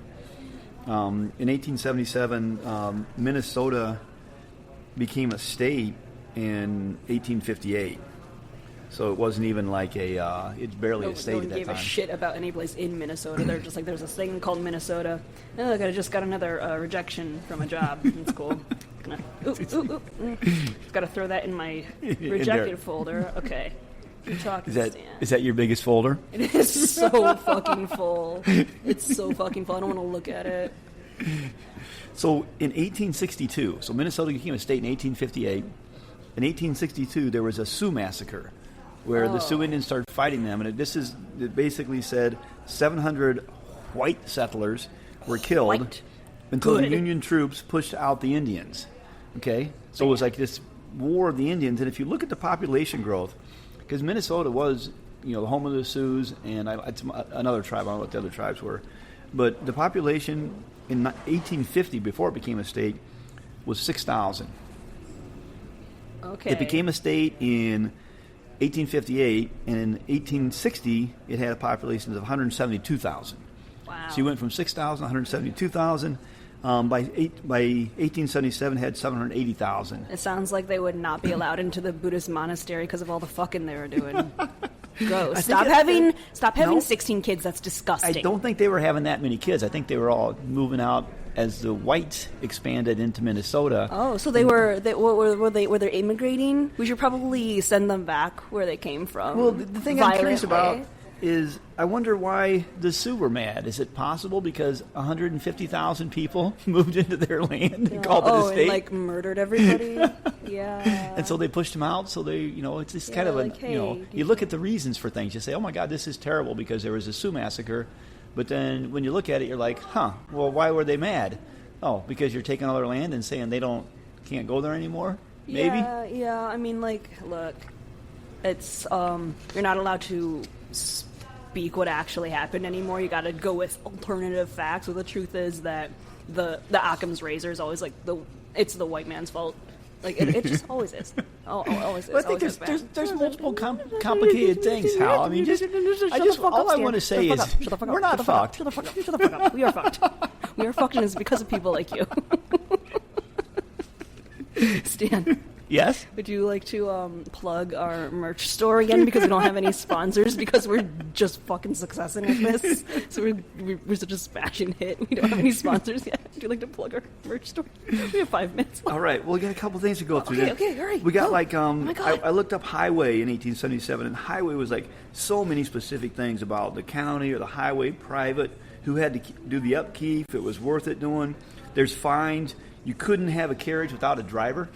In 1877, Minnesota became a state in 1858. So it wasn't even like it's barely a state No one at that gave time. a shit about any place in Minnesota. They're just like, there's this thing called Minnesota. And look, I just got another rejection from a job. It's cool. Got to throw that in my rejected folder. Okay. Keep talking, Stan. Is that your biggest folder? It is so fucking full. It's so fucking full. I don't want to look at it. So in 1862, so Minnesota became a state in 1858. In 1862, there was a Sioux massacre where the Sioux Indians started fighting them, and it basically said 700 white settlers were killed until the Union troops pushed out the Indians. Okay, so it was like this War of the Indians, and if you look at the population growth, because Minnesota was, the home of the Sioux, and it's another tribe. I don't know what the other tribes were, but the population in 1850, before it became a state, was 6,000. Okay. It became a state in 1858, and in 1860, it had a population of 172,000. Wow. So you went from 6,000 to 172,000. By 1877, had 780,000. It sounds like they would not be allowed into the Buddhist monastery because of all the fucking they were doing. Gross. Stop having 16 kids. That's disgusting. I don't think they were having that many kids. I think they were all moving out as the whites expanded into Minnesota. Oh, so were they immigrating? We should probably send them back where they came from. Well, the thing I'm curious about is I wonder why the Sioux were mad. Is it possible because 150,000 people moved into their land and called it a state? And murdered everybody? Yeah. And so they pushed them out. So they, it's just kind of you look at the reasons for things. You say, oh my God, this is terrible because there was a Sioux massacre. But then when you look at it, you're like, well, why were they mad? Oh, because you're taking all their land and saying they can't go there anymore? Maybe? Yeah. I mean, look, it's, you're not allowed to speak what actually happened anymore. You got to go with alternative facts. So the truth is that the Occam's razor is always it's the white man's fault. It just always is. Always is. But I think there's multiple complicated things, Hal. I mean, all I want to say is we're not fucked. Shut the fuck up. We are fucked. We are fucked, and it's because of people like you. Stan. Yes? Would you like to plug our merch store again? Because we don't have any sponsors, because we're just fucking successing at this. So we're such a smashing hit. We don't have any sponsors yet. Would you like to plug our merch store? We have 5 minutes. All right. Well, we got a couple things to go through. Okay, hurry. We got oh my God. I looked up highway in 1877, and highway was so many specific things about the county or the highway, private, who had to do the upkeep, if it was worth it doing. There's fines. You couldn't have a carriage without a driver.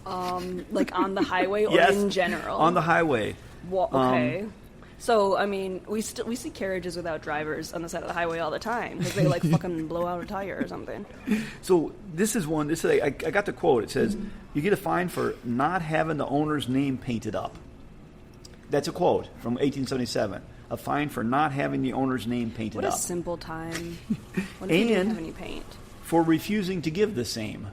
On the highway or yes, in general? On the highway. Well, okay. So, I mean, we see carriages without drivers on the side of the highway all the time because they fucking blow out a tire or something. So this is one. I got the quote. It says, "You get a fine for not having the owner's name painted up." That's a quote from 1877. A fine for not having the owner's name painted up. What a simple time. What if you didn't have any paint? For refusing to give the same.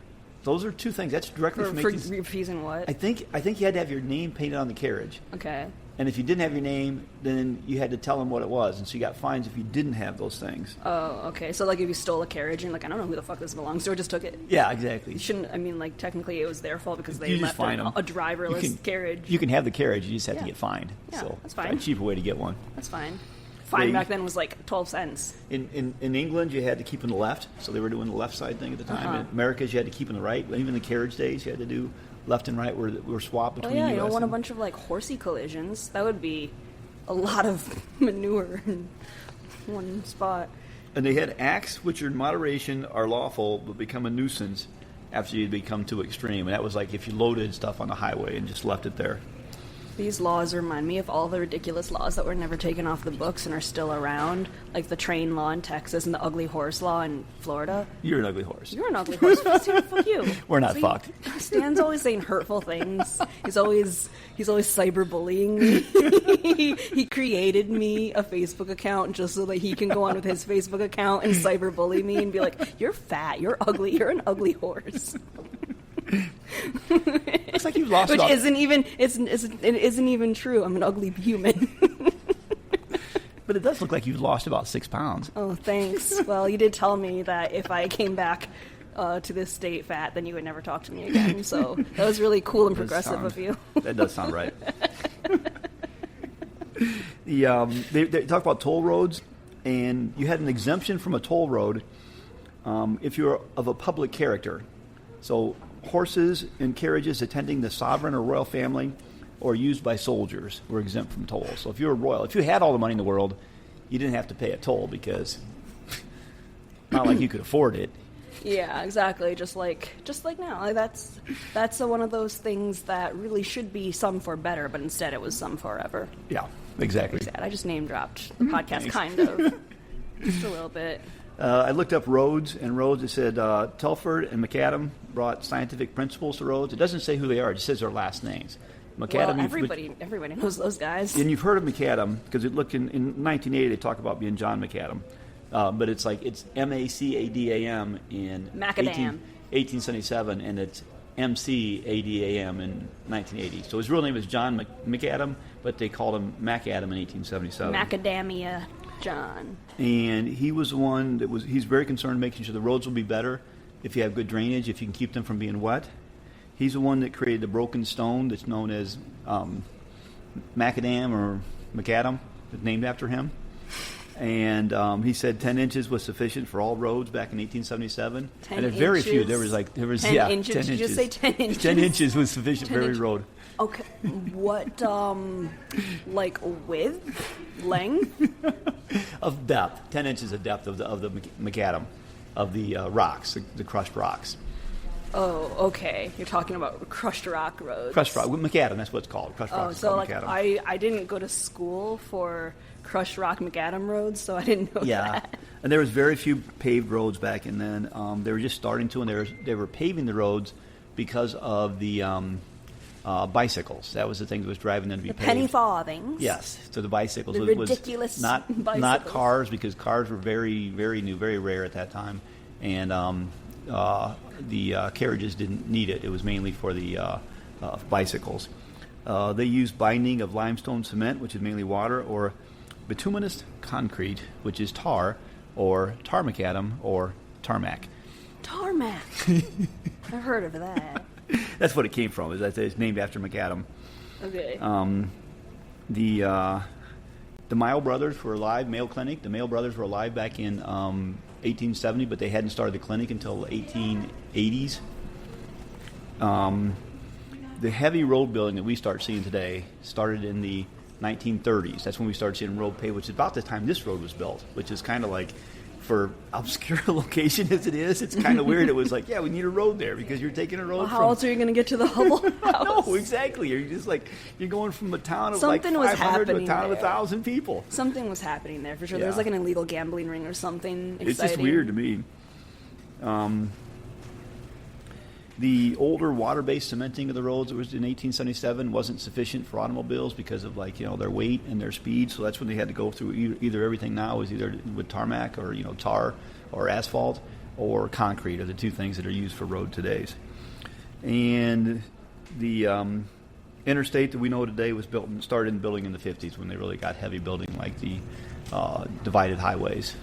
Those are two things. That's directly from refusing what? I think you had to have your name painted on the carriage. Okay. And if you didn't have your name, then you had to tell them what it was, and so you got fines if you didn't have those things. Oh, okay. So if you stole a carriage and I don't know who the fuck this belongs to, or just took it. Yeah, exactly. You shouldn't. I mean, technically it was their fault because they left a driverless carriage. You can have the carriage. You just have to get fined. Yeah, so that's fine. A cheaper way to get one. That's fine. Fine back then was 12 cents. In England, you had to keep on the left, so they were doing the left side thing at the time. In Americas, you had to keep on the right. Even the carriage days, you had to do left and right were swapped between the U.S. you don't want a bunch of horsey collisions. That would be a lot of manure in one spot. And they had acts which in moderation are lawful but become a nuisance after you become too extreme. And that was if you loaded stuff on the highway and just left it there. These laws remind me of all the ridiculous laws that were never taken off the books and are still around, like the train law in Texas and the ugly horse law in Florida. You're an ugly horse. You're an ugly horse. Stan, fuck you. We're not fucked. Stan's always saying hurtful things. He's always cyberbullying me. He created me a Facebook account just so that he can go on with his Facebook account and cyberbully me and be like, "You're fat. You're ugly. You're an ugly horse." Looks like you've lost. Which isn't even true. I'm an ugly human. But it does look like you've lost about 6 pounds. Oh, thanks. Well, you did tell me that if I came back to this state fat, then you would never talk to me again. So that was really cool and progressive of you. That does sound right. They talk about toll roads, and you had an exemption from a toll road if you're of a public character. So horses and carriages attending the sovereign or royal family or used by soldiers were exempt from toll. So if you were royal, if you had all the money in the world, you didn't have to pay a toll because not like you could afford it. Yeah, exactly. Just like now. That's one of those things that really should be some for better, but instead it was some forever. Yeah, exactly. I just name dropped the podcast, kind of. Just a little bit. I looked up roads, and roads, it said Telford and McAdam brought scientific principles to roads. It doesn't say who they are. It just says their last names. McAdam, Well, everybody knows those guys. and you've heard of McAdam because it looked in 1980 they talk about being John McAdam, but it's Macadam in Macadam. 1877, and it's MCADAM in 1980. So his real name is John McAdam, but they called him MacAdam in 1877. Macadamia John. And he was the one he's very concerned making sure the roads will be better if you have good drainage, if you can keep them from being wet. He's the one that created the broken stone that's known as Macadam or McAdam, named after him. And he said 10 inches was sufficient for all roads back in 1877. 10 and there's very few. There was 10 inches? 10 Did you just say 10 inches? 10 inches was sufficient 10 for every inch- road. Okay. What, like width? Length? Of depth. 10 inches of depth of the macadam, of the rocks, the crushed rocks. Oh, okay. You're talking about crushed rock roads. Crushed rock. Macadam, that's what it's called. Crushed rock Oh, is so called like macadam. I didn't go to school for crushed rock macadam roads, so I didn't know Yeah, that. and there was very few paved roads back, and then they were just starting to, and they were paving the roads because of the bicycles. That was the thing that was driving them to be The paved. penny farthings. Yes, so the bicycles The was ridiculous not bicycles. cars, because cars were very, very new, very rare at that time, and the carriages didn't need it. It was mainly for the bicycles. They used binding of limestone cement, which is mainly water, or bituminous concrete, which is tar, or tar macadam, or tarmac. Tarmac. I've heard of that. That's what it came from. Is that it's named after macadam. Okay. The Mayo brothers were alive. Mayo Clinic. The Mayo brothers were alive back in 1870, but they hadn't started the clinic until 1880s. The heavy road building that we start seeing today started in the 1930s. That's when we started seeing road paved, which is about the time this road was built, which is kind of like, for obscure location as it is, it's kind of weird. It was like, yeah, we need a road there because you're taking a road How from... else are you going to get to the Hubble house? No, exactly. You're just like, you're going from a town of Something like was 500 to a happening town of there. 1,000 people. Something was happening there for sure. Yeah. There was like an illegal gambling ring or something exciting. It's just weird to me. The older water-based cementing of the roads that was in 1877 wasn't sufficient for automobiles because of their weight and their speed. So that's when they had to go through either everything now is either with tarmac or tar or asphalt or concrete are the two things that are used for road today. And the interstate that we know today was started in building in the 50s when they really got heavy building like the divided highways.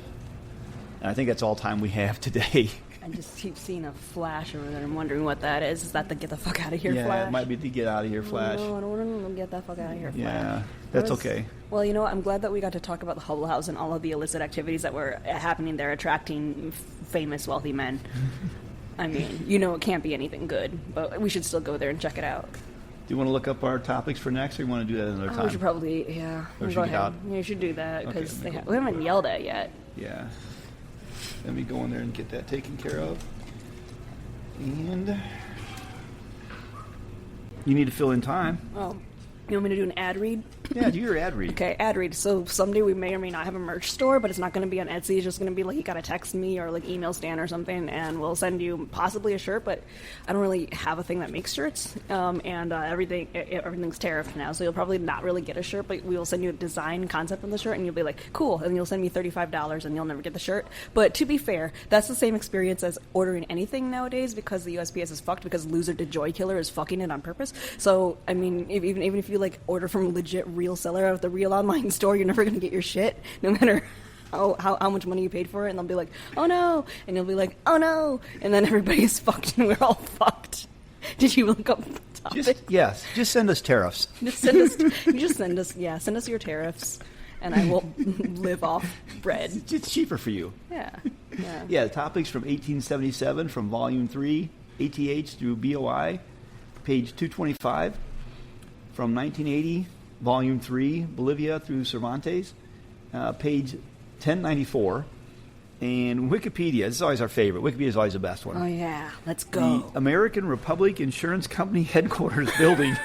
And I think that's all time we have today. I just keep seeing a flash over there. I'm wondering what that is. Is that the get the fuck out of here Yeah, flash? it might be the get out of here flash. No, I don't want to get that fuck out of here flash. Yeah, that's Whereas- okay. Well, you know what? I'm glad that we got to talk about the Hubble House and all of the illicit activities that were happening there, attracting famous, wealthy men. I mean, it can't be anything good, but we should still go there and check it out. Do you want to look up our topics for next, or you want to do that another time? We should probably, yeah. Or should go we get ahead. out? Yeah, you should do that Okay, because let me go. we haven't yelled at yet. Yeah. Let me go in there and get that taken care of. And you need to fill in time. Oh, you want me to do an ad read? Yeah, do your ad read. Okay, ad read. So someday we may or may not have a merch store, but it's not going to be on Etsy. It's just going to be like you got to text me or like email Stan or something, and we'll send you possibly a shirt. But I don't really have a thing that makes shirts, and everything's tariffed now, so you'll probably not really get a shirt. But we will send you a design concept of the shirt, and you'll be like, cool, and you'll send me $35, and you'll never get the shirt. But to be fair, that's the same experience as ordering anything nowadays because the USPS is fucked because Loser the Joy Killer is fucking it on purpose. So I mean, even if you like order from a legit real seller out of the real online store, you're never going to get your shit, no matter how much money you paid for it. And they'll be like, oh no, and you'll be like, oh no, and then everybody's fucked and we're all fucked. Did you look up the topic? Just send us tariffs. Send us your tariffs, and I will live off bread. It's cheaper for you. Yeah. Yeah, the topics from 1877 from Volume 3, ATH through BOI, page 225. From 1980, Volume 3, Bolivia through Cervantes, page 1094. And Wikipedia, this is always our favorite. Wikipedia is always the best one. Oh yeah, let's go. The American Republic Insurance Company headquarters building.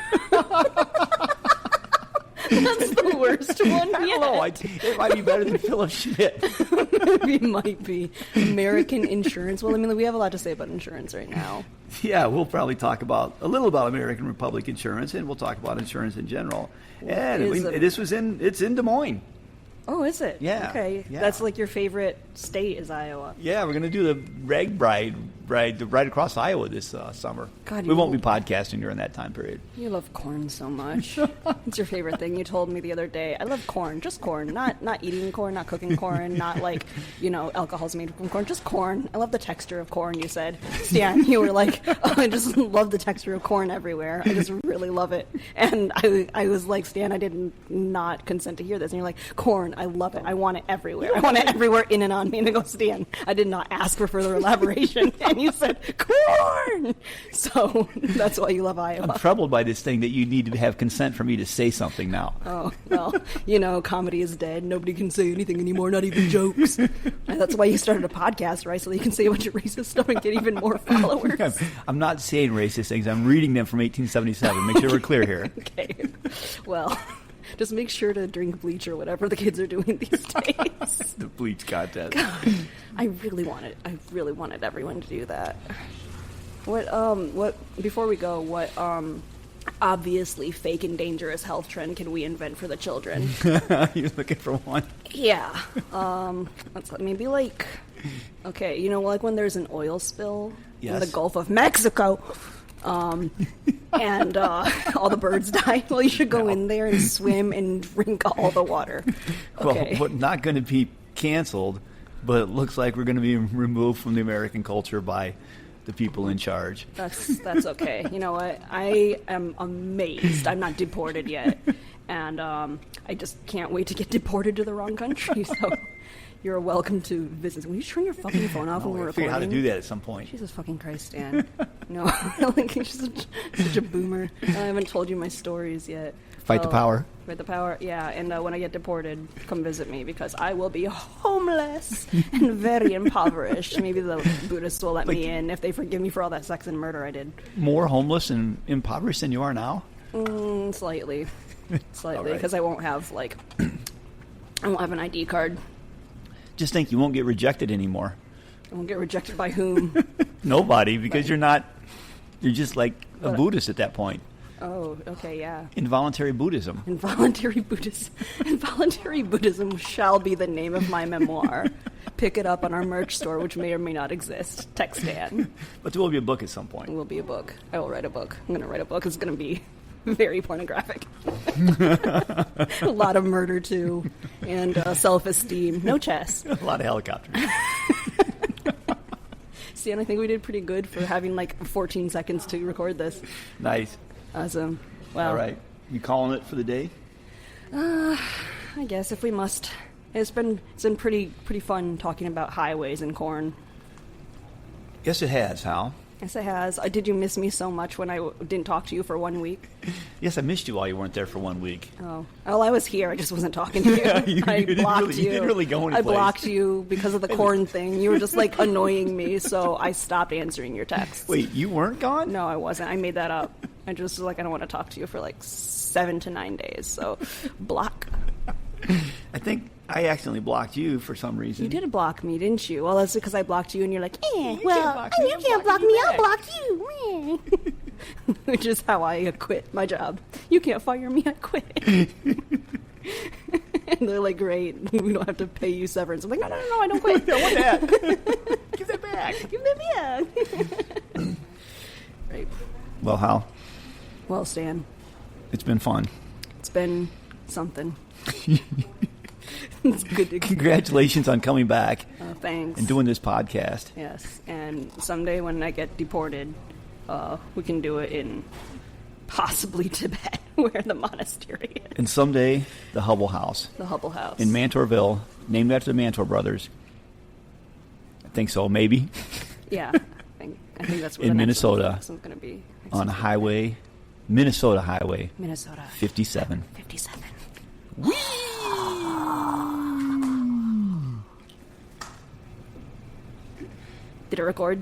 That's the worst one I don't know. It might be better than Philip Schmidt. It might be. American insurance. Well, I mean, we have a lot to say about insurance right now. Yeah, we'll probably talk about a little about American Republic insurance, and we'll talk about insurance in general. And it's in Des Moines. Oh, is it? Yeah. Okay. Yeah. That's like your favorite state is Iowa. Yeah, we're going to do the rag ride across Iowa this summer. God, we won't be podcasting during that time period. You love corn so much. It's your favorite thing. You told me the other day. I love corn, just corn, not eating corn, not cooking corn, not like, alcohol's made from corn, just corn. I love the texture of corn, you said. Stan, you were like, oh, I just love the texture of corn everywhere. I just really love it. And I was like, Stan, I did not consent to hear this. And you're like, corn, I love it. I want it everywhere. I want it everywhere in and on me. And I go, Stan, I did not ask for further elaboration. And you said, corn! So that's why you love Iowa. I'm troubled by this thing that you need to have consent for me to say something now. Oh, well, comedy is dead. Nobody can say anything anymore, not even jokes. And that's why you started a podcast, right? So that you can say a bunch of racist stuff and get even more followers. I'm not saying racist things. I'm reading them from 1877. Make sure we're clear here. Okay. Well, just make sure to drink bleach or whatever the kids are doing these days. The bleach contest. God, I really wanted everyone to do that. What before we go, what obviously fake and dangerous health trend can we invent for the children? You're looking for one? Yeah. Maybe like, okay, like when there's an oil spill in the Gulf of Mexico, and all the birds die. Well, you should go in there and swim and drink all the water. Okay. Well, not going to be canceled, but it looks like we're going to be removed from the American culture by the people in charge. That's okay. You know what? I am amazed. I'm not deported yet, and I just can't wait to get deported to the wrong country. So you're welcome to visit. Will you turn your fucking phone off when we're recording? Figure out how to do that at some point. Jesus fucking Christ, Stan. No, like you're such a boomer. I haven't told you my stories yet. Fight the power. Fight the power, yeah. And when I get deported, come visit me because I will be homeless and very impoverished. Maybe the Buddhists will let me in if they forgive me for all that sex and murder I did. More homeless and impoverished than you are now? Slightly, Right. because I won't have an ID card. Just think you won't get rejected anymore. I won't get rejected by whom? Nobody, because you're just like a Buddhist at that point. Oh, okay, yeah. Involuntary Buddhism. Involuntary Buddhism shall be the name of my memoir. Pick it up on our merch store, which may or may not exist. Text Dan. But there will be a book at some point. It will be a book. I will write a book. I'm going to write a book. It's going to be very pornographic. A lot of murder, too. And self-esteem. No chess. A lot of helicopters. See, and I think we did pretty good for having 14 seconds to record this. Nice. Awesome. Well, all right. You calling it for the day? I guess if we must. It's been pretty fun talking about highways and corn. Yes, it has, Hal. Yes, it has. Did you miss me so much when I didn't talk to you for 1 week? Yes, I missed you while you weren't there for 1 week. Oh. Well, I was here. I just wasn't talking to you. Yeah, I blocked you. You didn't really go anyplace. I blocked you because of the corn thing. You were just annoying me, so I stopped answering your texts. Wait, you weren't gone? No, I wasn't. I made that up. I just I don't want to talk to you for 7 to 9 days. So block. I think I accidentally blocked you for some reason. You did block me, didn't you? Well, that's because I blocked you, and you're like, you can't block me, I'll block you. Which is how I quit my job. You can't fire me, I quit. And they're like, great, we don't have to pay you severance. I'm like, no, I don't quit. I want that. Give that back. Give that back. Right. Well, Hal. Well, Stan. It's been fun. It's been something. It's good to Congratulations on coming back. Thanks. And doing this podcast. Yes, and someday when I get deported, we can do it in possibly Tibet, where the monastery is. And someday, the Hubble House. The Hubble House. In Mantorville, named after the Mantor brothers. I think so, maybe. Yeah, I think that's where in the Minnesota. Next one's going to be. On Highway, Minnesota Highway. Minnesota. 57. 57. Whee! Did it record?